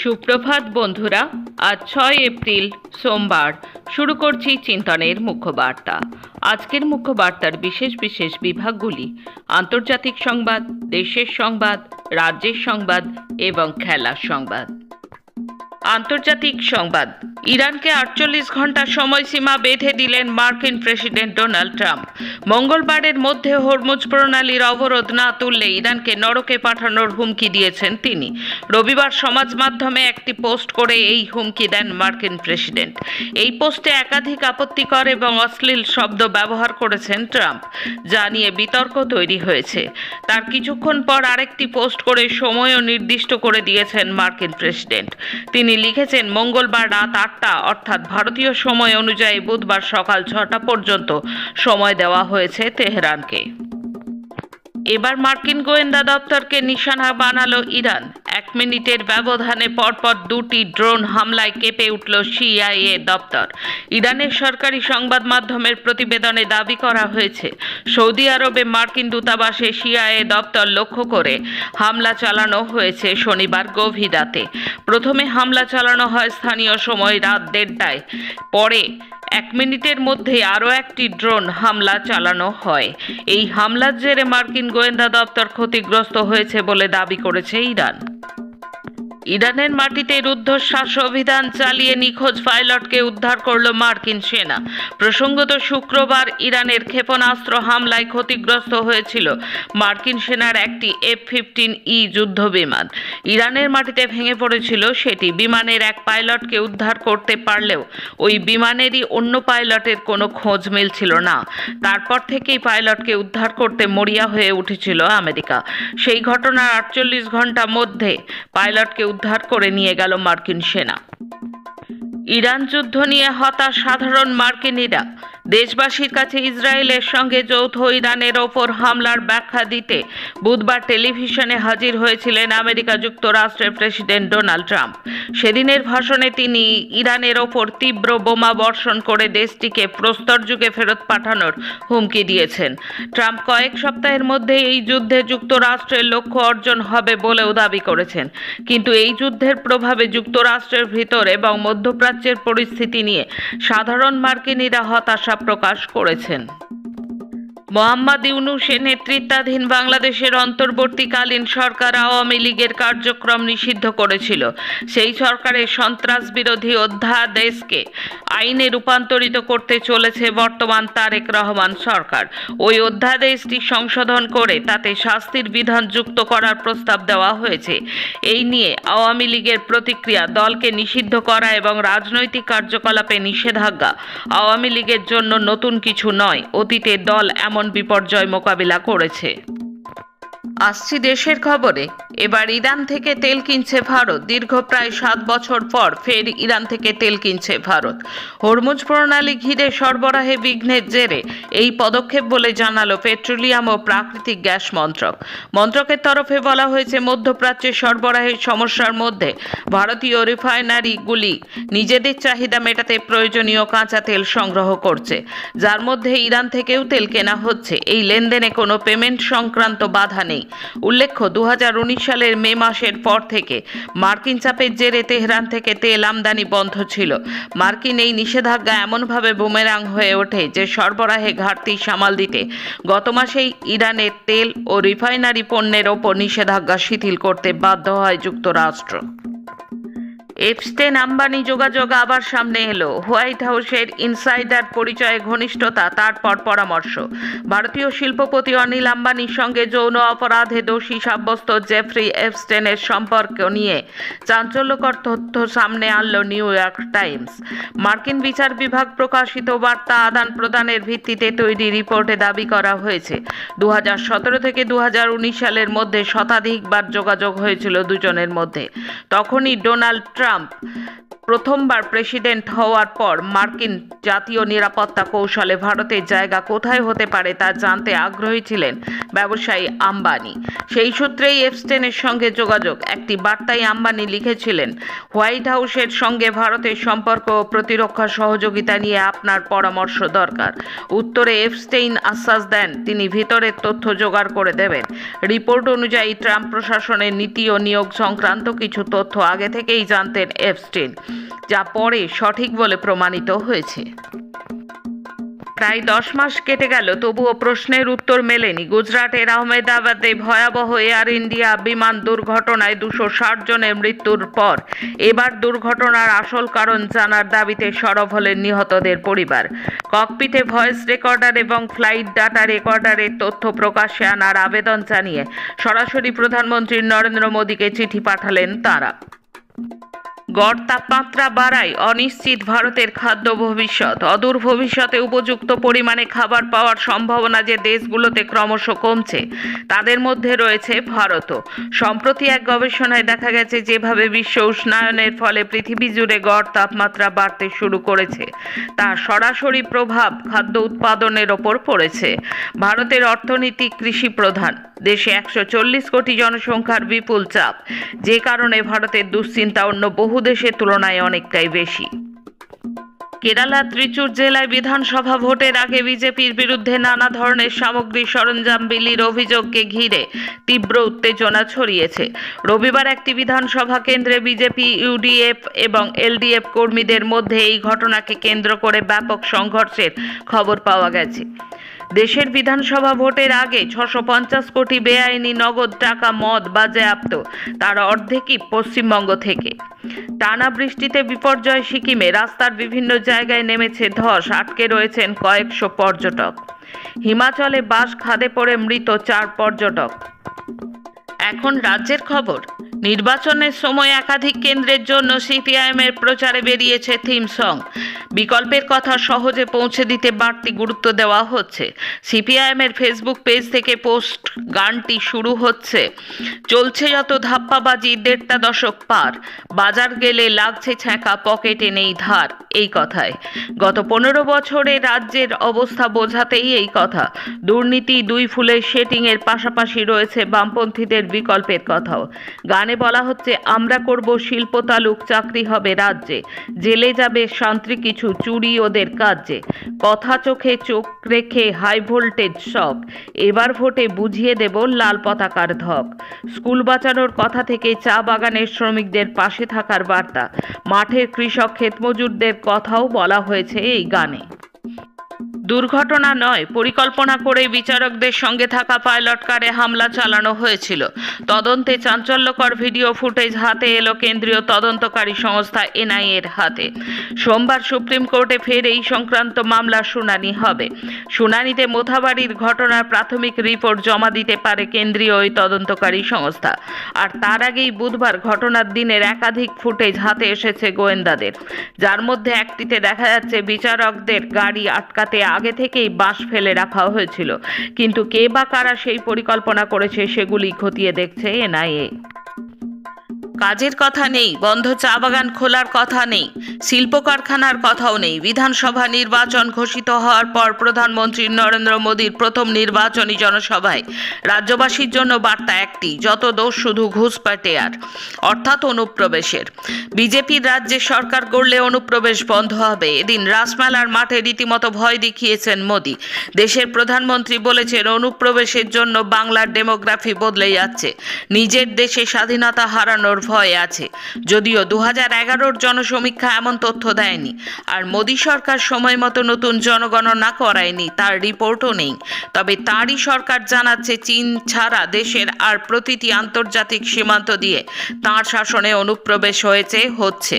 সুপ্রভাত বন্ধুরা। আজ 6 এপ্রিল সোমবার। শুরু করছি চিন্তনের মুখ্য বার্তা। আজকের মুখ্য বার্তার বিশেষ বিশেষ বিভাগগুলি: আন্তর্জাতিক সংবাদ, দেশের সংবাদ, রাজ্যের সংবাদ এবং খেলার সংবাদ। আন্তর্জাতিক সংবাদ। ইরানকে 48 ঘন্টা সময়সীমা বেঁধে দিলেন মার্কিন প্রেসিডেন্ট ডোনাল্ড ট্রাম্প। মঙ্গলবারের মধ্যে হরমুজ প্রণালীর অবরোধ না তুললে ইরানকে নরকে পাঠানোর হুমকি দিয়েছেন তিনি। রবিবার সমাজ মাধ্যমে একটি পোস্ট করে এই হুমকি দেন মার্কিন প্রেসিডেন্ট। এই পোস্টে একাধিক আপত্তিকর এবং অশ্লীল শব্দ ব্যবহার করেছেন ট্রাম্প, যা নিয়ে বিতর্ক তৈরি হয়েছে। তার কিছুক্ষণ পর আরেকটি পোস্ট করে সময়ও নির্দিষ্ট করে দিয়েছেন মার্কিন প্রেসিডেন্ট। তিনি লিখেছেন, মঙ্গলবার রাত 8টা অর্থাৎ ভারতীয় সময় অনুযায়ী বুধবার সকাল 6টা পর্যন্ত সময় দেওয়া হয়েছে তেহরানকে। এবার মার্কিন গোয়েন্দা দপ্তরকে নিশানা বানালো ইরান। 1 মিনিটের ব্যবধানে পরপর 2টি ড্রোন হামলায় কেঁপে উঠল সিআইএ দপ্তর। ইরানের সরকারি সংবাদ মাধ্যমের প্রতিবেদনে দাবি করা হয়েছে, সৌদি আরবে মার্কিন দূতাবাসে সিআইএ দপ্তর লক্ষ্য করে হামলা চালানো হয়েছে শনিবার গভীর রাতে। প্রথমে হামলা চালানো হয় স্থানীয় সময় রাত 1:30টায়। পরে 1 মিনিটের মধ্যে আরও একটি ড্রোন হামলা চালানো হয়। এই হামলার জেরে মার্কিন গোয়েন্দা দপ্তর ক্ষতিগ্রস্ত হয়েছে বলে দাবি করেছে ইরান। ইরানের মাটিতে রুদ্ধশ্বাস অভিযান চালিয়ে নিখোঁজ পাইলটকে উদ্ধার করল মার্কিন সেনা। প্রসঙ্গত, শুক্রবার ইরানের ক্ষেপণাস্ত্র হামলায় ক্ষতিগ্রস্ত হয়েছিল মার্কিন সেনার একটি F-15E যুদ্ধ বিমান। ইরানের মাটিতে ভেঙে পড়েছিল সেটি। বিমানের এক পাইলটকে উদ্ধার করতে পারলেও ওই বিমানেরই অন্য পাইলটের কোনো খোঁজ মিলছিল না। তারপর থেকেই পাইলটকে উদ্ধার করতে মরিয়া হয়ে উঠেছিল আমেরিকা। সেই ঘটনার 48 ঘন্টা মধ্যে পাইলটকে উদ্ধার করে নিয়ে গেল মার্কিন সেনা। ইরান যুদ্ধ নিয়ে হতাশ সাধারণ মার্কিনিরা। দেশবাসীর কাছে ইসরায়েলের সঙ্গে যৌথ ইরানের ওপর হামলার ব্যাখ্যা দিতে বুধবার টেলিভিশনে হাজির হয়েছিলেন আমেরিকা যুক্তরাষ্ট্রের প্রেসিডেন্ট ডোনাল্ড ট্রাম্প। সেদিনের ভাষণে তিনি ইরানের ওপর তীব্র বোমা বর্ষণ করে দেশটিকে প্রস্তর যুগে ফেরত পাঠানোর হুমকি দিয়েছেন। ট্রাম্প কয়েক সপ্তাহের মধ্যে এই যুদ্ধে যুক্তরাষ্ট্রের লক্ষ্য অর্জন হবে বলেও দাবি করেছেন। কিন্তু এই যুদ্ধের প্রভাবে যুক্তরাষ্ট্রের ভিতর এবং মধ্যপ্রাচ্যের পরিস্থিতি নিয়ে সাধারণ মার্কিনিরা হতাশা প্রকাশ করেছেন। মোহাম্মদ ইউনূসের নেতৃত্বাধীন বাংলাদেশের অন্তর্বর্তীকালীন সরকার আওয়ামী লীগের কার্যক্রম নিষিদ্ধ করেছিল। সেই সরকারের সন্ত্রাস বিরোধী অধ্যাদেশকে আইনে রূপান্তরিত করতে চলেছে বর্তমান তারেক রহমান সরকার। ওই অধ্যাদেশটি সংশোধন করে তাতে শাস্তির বিধান যুক্ত করার প্রস্তাব দেওয়া হয়েছে। এই নিয়ে আওয়ামী লীগের প্রতিক্রিয়া, দলকে নিষিদ্ধ করা এবং রাজনৈতিক কার্যকলাপে নিষেধাজ্ঞা আওয়ামী লীগের জন্য নতুন কিছু নয়। অতীতে দল এমন বিপর্যয় মোকাবিলা করেছে। আসছি দেশের খবরে। এবার ইরান থেকে তেল কিনছে ভারত। দীর্ঘ প্রায় 7 বছর পর ফের ইরান থেকে তেল কিনছে ভারত। হরমুজ প্রণালী ঘিরে সরবরাহে বিঘ্নের জেরে এই পদক্ষেপ বলে জানালো পেট্রোলিয়াম ও প্রাকৃতিক গ্যাস মন্ত্রক। মন্ত্রকের তরফে বলা হয়েছে, মধ্যপ্রাচ্যের সরবরাহের সমস্যার মধ্যে ভারতীয় রিফাইনারিগুলি নিজেদের চাহিদা মেটাতে প্রয়োজনীয় কাঁচা তেল সংগ্রহ করছে, যার মধ্যে ইরান থেকেও তেল কেনা হচ্ছে। এই লেনদেনে কোনো পেমেন্ট সংক্রান্ত বাধা নেই। উল্লেখ্য, 2019 সালের মে মাসের পর থেকে মার্কিন চাপের জেরে তেহরান থেকে তেল আমদানি বন্ধ ছিল। মার্কিন এই নিষেধাজ্ঞা এমনভাবে বুমেরাং হয়ে ওঠে যে সরবরাহে ঘাটতি সামাল দিতে গত মাসেই ইরানের তেল ও রিফাইনারি পণ্যের ওপর নিষেধাজ্ঞা শিথিল করতে বাধ্য হয় যুক্তরাষ্ট্র। এপস্টেন আম্বানি যোগাযোগ আবার সামনে এলো। হোয়াইট হাউসের ইনসাইডার পরিচয়ে ঘনিষ্ঠতা, তারপর পরামর্শ। ভারতীয় শিল্পপতি অনিল আম্বানির সঙ্গে যৌন অপরাধে দোষী সাব্যস্ত জেফ্রি এপস্টেনের সম্পর্ক নিয়ে চাঞ্চল্যকর তথ্য সামনে আনলো নিউ ইয়র্ক টাইমস। মার্কিন বিচার বিভাগ প্রকাশিত বার্তা আদান প্রদানের ভিত্তিতে তৈরি রিপোর্টে দাবি করা হয়েছে, 2017 থেকে 2019 সালের মধ্যে শতাধিকবার যোগাযোগ হয়েছিল দুজনের মধ্যে। তখনই ডোনাল্ড ট্রাম্প প্রথমবার প্রেসিডেন্ট হওয়ার পর মার্কিন জাতীয় নিরাপত্তা কৌশলে ভারতের জায়গা কোথায় হতে পারে তা জানতে আগ্রহী ছিলেন ব্যবসায়ী আম্বানি। সেই সূত্রেই এপস্টেনের সঙ্গে যোগাযোগ। একটি বার্তায় আম্বানি লিখেছিলেন, হোয়াইট হাউসের সঙ্গে ভারতের সম্পর্ক ও প্রতিরক্ষা সহযোগিতা নিয়ে আপনার পরামর্শ দরকার। উত্তরে এপস্টেইন আশ্বাস দেন তিনি ভিতরের তথ্য জোগাড় করে দেবেন। রিপোর্ট অনুযায়ী ট্রাম্প প্রশাসনের নীতি ও নিয়োগ সংক্রান্ত কিছু তথ্য আগে থেকেই জানতেন এপস্টেইন, যা পরে সঠিক বলে প্রমাণিত হয়েছে। প্রায় 10 মাস কেটে গেল, তবুও প্রশ্নের উত্তর মেলেনি। গুজরাটের আহমেদাবাদে ভয়াবহ এয়ার ইন্ডিয়া বিমান দুর্ঘটনায় 260 জনের মৃত্যুর পর এবার দুর্ঘটনার আসল কারণ জানার দাবিতে সরব হলেন নিহতদের পরিবার। ককপিটে ভয়েস রেকর্ডার এবং ফ্লাইট ডাটা রেকর্ডারের তথ্য প্রকাশ্যে আনার আবেদন জানিয়ে সরাসরি প্রধানমন্ত্রী নরেন্দ্র মোদীকে চিঠি পাঠালেন তাঁরা। গড় তাপমাত্রা বাড়ায় অনিশ্চিত ভারতের খাদ্য ভবিষ্যৎ। অদূর ভবিষ্যতে উপযুক্ত পরিমাণে খাবার পাওয়ার সম্ভাবনা যে দেশগুলোতে ক্রমশ কমছে, তাদের মধ্যে রয়েছে ভারতও। সম্প্রতি এক গবেষণায় দেখা গেছে, যেভাবে বিশ্ব উষ্ণায়নের ফলে পৃথিবী জুড়ে গড় তাপমাত্রা বাড়তে শুরু করেছে, তার সরাসরি প্রভাব খাদ্য উৎপাদনের ওপর পড়েছে। ভারতের অর্থনীতি কৃষি প্রধান। দেশে 140 কোটি জনসংখ্যার বিপুল চাপ, যে কারণে ভারতের দুশ্চিন্তা অন্য বহু দেশের তুলনায় অনেকটাই বেশি। কেরালা ত্রিচুর জেলায় বিধানসভা ভোটের আগে বিজেপির বিরুদ্ধে নানা ধরনের সামগ্রী সরঞ্জাম বিলির অভিযোগকে ঘিরে তীব্র উত্তেজনা ছড়িয়েছে। রবিবার একটি বিধানসভা কেন্দ্রে বিজেপি, ইউডিএফ এবং এলডিএফ কর্মীদের মধ্যে এই ঘটনাকে কেন্দ্র করে ব্যাপক সংঘর্ষের খবর পাওয়া গেছে। দেশের বিধানসভা ভোটের আগে 650 কোটি বেআইনি নগদ টাকা মদ বাজেয়াপ্ত, তার অর্ধেকই পশ্চিমবঙ্গ থেকে। টানা বৃষ্টিতে বিপর্যয় সিকিমে। রাস্তার বিভিন্ন জায়গায় নেমেছে ধস, আটকে রয়েছেন কয়েকশো পর্যটক। হিমাচলে বাস খাদে পড়ে মৃত 4 পর্যটক। এখন রাজ্যের খবর। নির্বাচনের সময় একাধিক কেন্দ্রের জন্য সিপিআইএমের প্রচারে বেরিয়েছে থিম সং। বিকল্পের কথা সহজে পৌঁছে দিতে বাড়তি গুরুত্ব দেওয়া হচ্ছে। সিপিআইএমের ফেসবুক পেজ থেকে পোস্ট গানটি শুরু হচ্ছে, চলছে যত ধাপ্পাবাজি 1.5 দশক পার, বাজার গেলে লাগছে ছ্যাঁকা, পকেটে নেই ধার। এই কথায় গত 15 বছরে রাজ্যের অবস্থা বোঝাতেই এই কথা। দুর্নীতি, 2 ফুলের সেটিংয়ের পাশাপাশি রয়েছে বামপন্থীদের বিকল্পের কথাও। গানে বলা হচ্ছে, আমরা করব শিল্প তালুক, চাকরি হবে রাজ্যে, জেলে যাবে শান্তি কিছু, চুরি ওদের কাজে, কথা চোখে চোখ রেখে হাই ভোল্টেজ শক, এবার ভোটে বুঝিয়ে দেব লাল পতাকার ধক। স্কুল বাঁচানোর কথা থেকে চা বাগানের শ্রমিকদের পাশে থাকার বার্তা। মাঠের কৃষক ক্ষেতমজুরদের কথাও বলা হয়েছে এই গানে। দুর্ঘটনা নয়, পরিকল্পনা করে বিচারকদের সঙ্গে থাকা পাইলট কারে হামলা চালানো হয়েছিল। তদন্তে চাঞ্চল্যকর ভিডিও ফুটেজ হাতে এলো কেন্দ্রীয় তদন্তকারী সংস্থা এনআইএর হাতে। সোমবার সুপ্রিম কোর্টে ফের এই সংক্রান্ত মামলার শুনানি হবে। শুনানিতে মোথাবাড়ির ঘটনার প্রাথমিক রিপোর্ট জমা দিতে পারে কেন্দ্রীয় ওই তদন্তকারী সংস্থা। আর তার আগেই বুধবার ঘটনার দিনের একাধিক ফুটেজ হাতে এসেছে গোয়েন্দাদের, যার মধ্যে একটিতে দেখা যাচ্ছে বিচারকদের গাড়ি আটকাতে আগে থেকেই বাঁশ ফেলে রাখা হয়েছিল, কিন্তু কে বা কারা সেই পরিকল্পনা করেছে সেগুলি খতিয়ে দেখছে এনআইএ। কাজের কথা নেই, বন্ধ চা বাগান খোলার কথা নেই, শিল্প কারখানার কথাও নেই। বিধানসভা নির্বাচন ঘোষিত হওয়ার পর প্রধানমন্ত্রী নরেন্দ্র মোদীর প্রথম নির্বাচনী জনসভায় রাজ্যবাসীর জন্য বার্তা একটি, যত দোষ শুধু ঘুষপেটিয়ার, অর্থাৎ অনুপ্রবেশের। বিজেপির রাজ্যে সরকার গড়লে অনুপ্রবেশ বন্ধ হবে। এদিন রাসমেলার মাঠে রীতিমতো ভয় দেখিয়েছেন মোদী। দেশের প্রধানমন্ত্রী বলেছেন, অনুপ্রবেশের জন্য বাংলার ডেমোগ্রাফি বদলে যাচ্ছে। নিজের দেশে স্বাধীনতা হারানোর ভয় আছে। যদিও 2011-র জনসমীক্ষা এমন তথ্য দেয়নি, আর মোদী সরকার সময় মতো নতুন জনগণনা করায়নি, তার রিপোর্টও নেই। তবে তারই সরকার জানাচ্ছে, চীন ছাড়া দেশের আর প্রতিটি আন্তর্জাতিক সীমান্ত দিয়ে তাঁর শাসনে অনুপ্রবেশ হচ্ছে।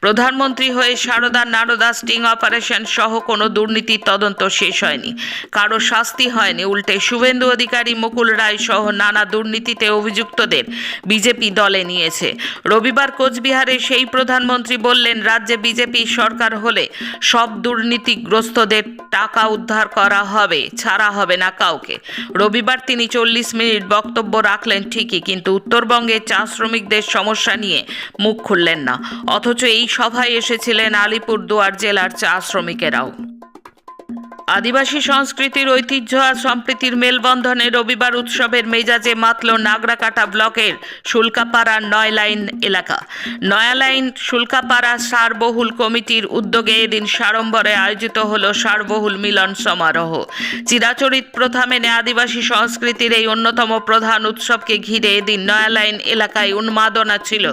প্রধানমন্ত্রী হয়ে সারদা নারদা স্টিং অপারেশন সহ কোনো দুর্নীতির তদন্ত শেষ হয়নি, কারো শাস্তি হয়নি। উল্টে শুভেন্দু অধিকারী, মুকুল রায় সহ নানা দুর্নীতিতে অভিযুক্তদের বিজেপি দলে নিয়েছে। চলছে। রবিবার কোচবিহারে সেই প্রধানমন্ত্রী বললেন, রাজ্যে বিজেপি সরকার হলে সব দুর্নীতিগ্রস্তদের টাকা উদ্ধার করা হবে, ছাড়া হবে না কাউকে। রবিবার তিনি 40 মিনিট বক্তব্য রাখলেন ঠিকই, কিন্তু উত্তরবঙ্গে চা শ্রমিকদের সমস্যা নিয়ে মুখ খুললেন না। অথচ এই সভায় এসেছিলেন আলিপুরদুয়ার জেলার চা শ্রমিকেরাও। আদিবাসী সংস্কৃতির ঐতিহ্য আর সম্প্রীতির মেলবন্ধনে রবিবার উৎসবের মেজাজে মাতল নাগরাকাটা ব্লকের শুল্কাপাড়া 9 লাইন এলাকা। নয়া লাইন শুল্কাপাড়া সারবহুল কমিটির উদ্যোগে এদিন সাড়ম্বরে আয়োজিত হলো সারবহুল মিলন সমারোহ। চিরাচরিত প্রথা মেনে আদিবাসী সংস্কৃতির এই অন্যতম প্রধান উৎসবকে ঘিরে এদিন নয়া লাইন এলাকায় উন্মাদনা ছিল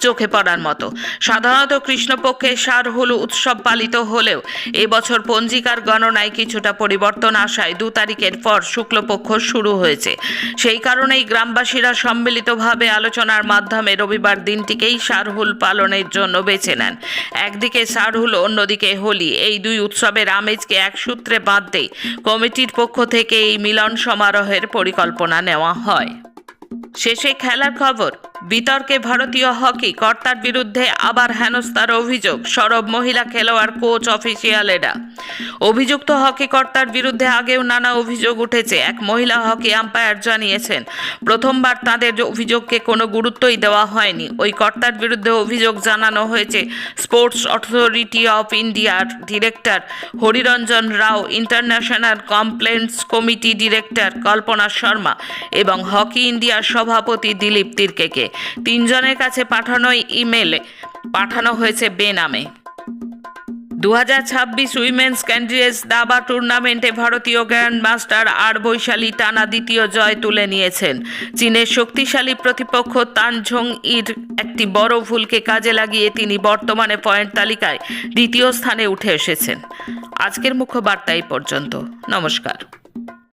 চোখে পড়ার মতো। সাধারণত কৃষ্ণপক্ষে সারহুল উৎসব পালিত হলেও এবছর পঞ্জিকার গণনায় কিছুটা পরিবর্তন আসায় 2 তারিখের পর শুক্লপক্ষ শুরু হয়েছে। সেই কারণেই গ্রামবাসীরা সম্মিলিতভাবে আলোচনার মাধ্যমে রবিবার দিনটিকেই সারহুল পালনের জন্য বেছে নেন। একদিকে সারহুল, অন্যদিকে হোলি, এই 2 উৎসবের আমেজকে এক সূত্রে বাঁধতে কমিটির পক্ষ থেকে এই মিলন সমারোহের পরিকল্পনা নেওয়া হয়। শেষে খেলার খবর। বিতর্কে ভারতীয় হকি কর্তার বিরুদ্ধে আবার হেনস্থার অভিযোগ। সরব মহিলা খেলোয়াড়, কোচ, অফিসিয়ালেরা। অভিযুক্ত হকি কর্তার বিরুদ্ধে আগেও নানা অভিযোগ উঠেছে। এক মহিলা হকি আম্পায়ার জানিয়েছেন, প্রথমবার তাদের অভিযোগকে কোনো গুরুত্বই দেওয়া হয়নি। ওই কর্তার বিরুদ্ধে অভিযোগ জানানো হয়েছে স্পোর্টস অথরিটি অফ ইন্ডিয়ার ডিরেক্টর হরিরঞ্জন রাও, ইন্টারন্যাশনাল কমপ্লেন্টস কমিটি ডিরেক্টর কল্পনা শর্মা এবং হকি ইন্ডিয়ার সভাপতি দিলীপ তির্কেকে। 3 জনের কাছে পাঠানো ইমেলে পাঠানো হয়েছে বেনামে। 2026 উইমেন্স ক্যান্ডিডেটস দাবা টুর্নামেন্টে ভারতীয় গ্র্যান্ডমাস্টার আর বৈশালী টানা দ্বিতীয় জয় তুলে নিয়েছেন। চীনের শক্তিশালী প্রতিপক্ষ তান ঝং ইর একটি বড় ভুলকে কাজে লাগিয়ে তিনি বর্তমানে পয়েন্ট তালিকায় 2য় স্থানে উঠে এসেছেন। আজকের মুখ্য বার্তা এই পর্যন্ত। নমস্কার।